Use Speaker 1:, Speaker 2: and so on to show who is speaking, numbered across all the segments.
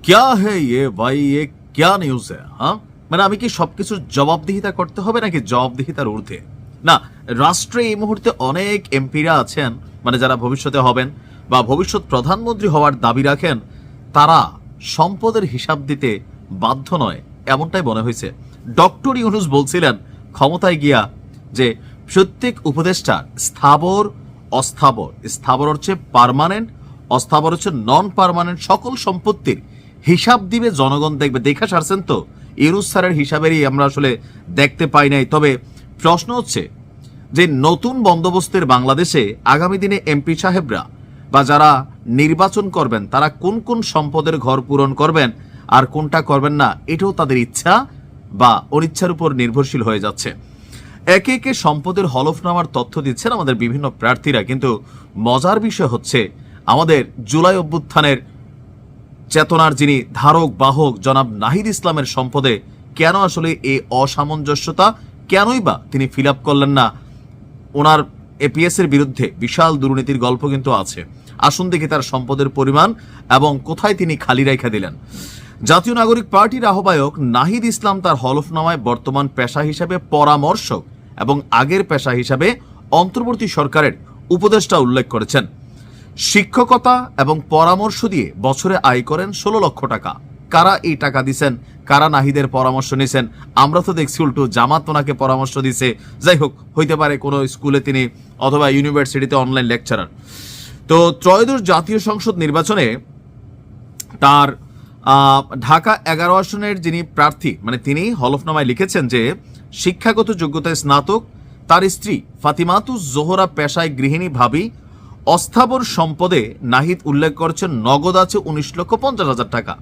Speaker 1: क्या है ये भाई, ये क्या নিউজ হ্যাঁ? মানে আমি কি সবকিছুর জবাবদিহিতা করতে হবে নাকি জবাবদিহিতার ঊর্ধ্বে? না, রাষ্ট্রে এই মুহূর্তে অনেক এমপিরা আছেন, মানে যারা ভবিষ্যতে হবেন বা ভবিষ্যৎ প্রধানমন্ত্রী হওয়ার দাবি রাখেন, তারা সম্পদের হিসাব দিতে বাধ্য নয়, এমনটাই মনে হয়েছে। ডক্টর ইউনূস বলছিলেন ক্ষমতায় গিয়া যে প্রত্যেক উপদেষ্টার স্থাবর অস্থাবর, স্থাবর হচ্ছে পার্মানেন্ট, অস্থাবর হচ্ছে নন পার্মানেন্ট সকল সম্পত্তির হিসাব দিবে, জনগণ দেখবে। দেখা সারছেন তো, ইউনূস স্যারের হিসাবেরই আমরা আসলে দেখতে পাই নাই। তবে প্রশ্ন হচ্ছে যে নতুন বন্দোবস্তের বাংলাদেশে আগামী দিনে এমপি সাহেবরা বা যারা নির্বাচন করবেন তারা কোন কোন সম্পদের ঘর পূরণ করবেন আর কোনটা করবেন না, এটাও তাদের ইচ্ছা বা অনিচ্ছার উপর নির্ভরশীল হয়ে যাচ্ছে। একে একে সম্পদের হলফনামার তথ্য দিচ্ছেন আমাদের বিভিন্ন প্রার্থীরা, কিন্তু মজার বিষয় হচ্ছে আমাদের জুলাই অভ্যুত্থানের চেতনার যিনি ধারক বাহক জনাব নাহিদ ইসলামের সম্পদে কেন আসলে এই অসামঞ্জস্যতা, কেনই বা তিনি ফিল আপ করলেন না? ওনার এপিএস এর বিরুদ্ধে বিশাল দুর্নীতির গল্প কিন্তু আছে। আসুন দেখি তার সম্পদের পরিমাণ এবং কোথায় তিনি খালি রেখে দিলেন। জাতীয় নাগরিক পার্টির আহ্বায়ক নাহিদ ইসলাম তার হলফনামায় বর্তমান পেশা হিসেবে পরামর্শক এবং আগের পেশা হিসেবে অন্তর্বর্তী সরকারের উপদেষ্টা উল্লেখ করেছেন। শিক্ষকতা এবং পরামর্শ দিয়ে বছরে আয় করেন 16 লক্ষ টাকা। কারা এই টাকা দিচ্ছেন, কারা নাহিদের পরামর্শ নিছেন? আমরা তো দেখছি উল্টো জামাত ওনাকে পরামর্শ দিছে। যাই হোক, হইতে পারে কোনো স্কুলে তিনি অথবা ইউনিভার্সিটিতে অনলাইন লেকচারার। তো ত্রয়োদশ জাতীয় সংসদ নির্বাচনে তার ঢাকা 11 আসনের যিনি প্রার্থী, মানে তিনি হলফনামায় লিখেছেন যে শিক্ষাগত যোগ্যতায় স্নাতক, তার স্ত্রী ফাতিমাতুজ জোহরা পেশায় গৃহিণী ভাবি। অস্থাবর সম্পদে নাহিদ উল্লেখ করছেন নগদ আছে 19,50,000 টাকা।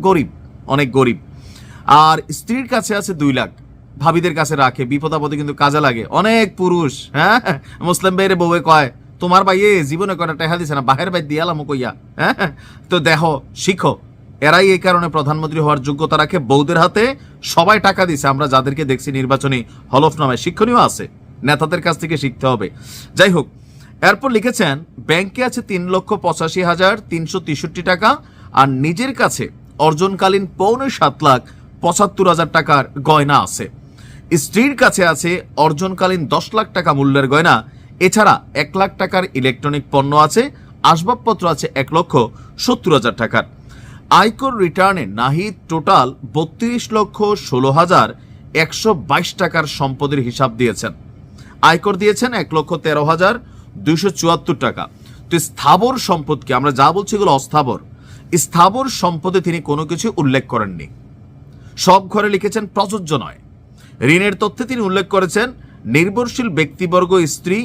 Speaker 1: গরিব, অনেক গরিব। আর স্ত্রীর কাছে আছে 2 লাখ, ভাবিদের কাছে রাখে, বিপদাপদে কিন্তু কাজে লাগে। অনেক পুরুষ, হ্যাঁ, মুসলিম ভাইরে বউয়ে কয় তোমার ভাইয়ে জীবনে কয়টা টাকা দিছে না, বাহের ভাই দিয়ালাম কইয়া। হ্যাঁ, তো দেখো, শিখো। এরাই এই কারণে প্রধানমন্ত্রী হওয়ার যোগ্যতা রাখে। বউদের হাতে সবাই টাকা দিছে, আমরা যাদেরকে দেখছি নির্বাচনী হলফনামায়। শিক্ষণীয় আছে, নেতাদের কাছ থেকে শিখতে হবে। যাই হোক, এরপর লিখেছেন ব্যাংকে আছে 3,85,363 টাকা, আর নিজের কাছে অর্জনকালীন 6,75,75,000 টাকার গয়না আছে। স্ত্রীর কাছে আছে অর্জনকালীন 10 লাখ টাকা মূল্যের গয়না। এছাড়া 1 লাখ টাকার ইলেকট্রনিক পণ্য আছে, আসবাবপত্র আছে 1,70,000 টাকার। আয়কর রিটার্নে নাহিদ টোটাল 32,16,122 টাকার সম্পদের হিসাব দিয়েছেন। আয়কর দিয়েছেন 1,13,274 টাকা। তো স্থাবর সম্পদকে আমরা যা বলছি এগুলো অস্থাবর। স্থাবর সম্পদে তিনি কোনো কিছু উল্লেখ করেননি, সব ঘরে লিখেছেন প্রযোজ্য নয়। ঋণের তথ্যে তিনি উল্লেখ করেছেন নির্ভরশীল ব্যক্তিবর্গ স্ত্রী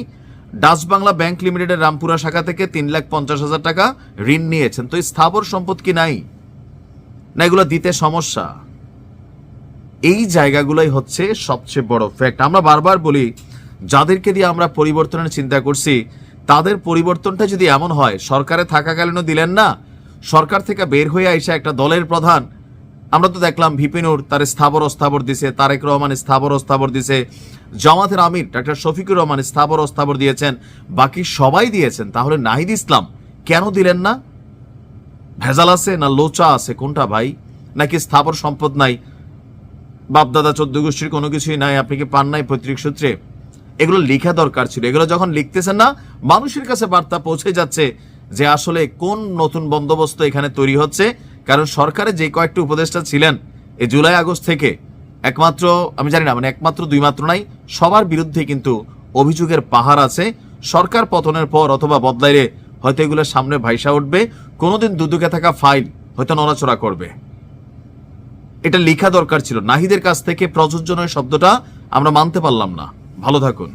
Speaker 1: ডাচ বাংলা ব্যাংক লিমিটেডের রামপুরা শাখা থেকে 3,50,000 টাকা ঋণ নিয়েছেন। তো স্থাবর সম্পদ কি নাই না, এগুলো দিতে সমস্যা। এই জায়গাগুলোই হচ্ছে সবচেয়ে বড় ফ্যাক্ট। আমরা বারবার বলি যাদেরকে দিয়ে আমরা পরিবর্তনের চিন্তা করছি তাদের পরিবর্তনটা যদি এমন হয়, সরকারে থাকাকালীনও দিলেন না, সরকার থেকে বের হয়ে আইসা একটা দলের প্রধান, আমরা তো দেখলাম ভিপিনুর তার স্থাবর অস্থাবর দিছে, তারেক রহমান স্থাবর অস্থাবর দিছে, জামাতের আমির ডাক্তার শফিকুর রহমান স্থাবর অস্থাবর দিয়েছেন, বাকি সবাই দিয়েছেন। তাহলে নাহিদ ইসলাম কেন দিলেন না? ভেজাল আছে না লোচা আছে, কোনটা ভাই? নাকি স্থাবর সম্পদ নাই, বাপদাদা 14 গোষ্ঠীর কোনো কিছুই নাই, আপনি কি পান নাই পৈতৃক সূত্রে? এগুলো লেখা দরকার ছিল। এগুলো যখন লিখতেছেন না, মানুষের কাছে বার্তা পৌঁছে যাচ্ছে যে আসলে কোন নতুন বন্দোবস্ত এখানে তৈরি হচ্ছে। কারণ সরকারে যে কয়েকটি উপদেষ্টা ছিলেন এই জুলাই আগস্ট থেকে, একমাত্র আমি জানি না, মানে একমাত্র 2 মাত্র নাই, সবার বিরুদ্ধে কিন্তু অভিযোগের পাহাড় আছে। সরকার পতনের পর অথবা বদলাইলে হয়তো এগুলো সামনে ভাইসা উঠবে, কোনোদিন দুদুকে থাকা ফাইল হয়তো নড়াচড়া করবে। এটা লেখা দরকার ছিল। নাহিদের কাছ থেকে প্রযোজ্য নয় শব্দটা আমরা মানতে পারলাম না। ভালো থাকুন।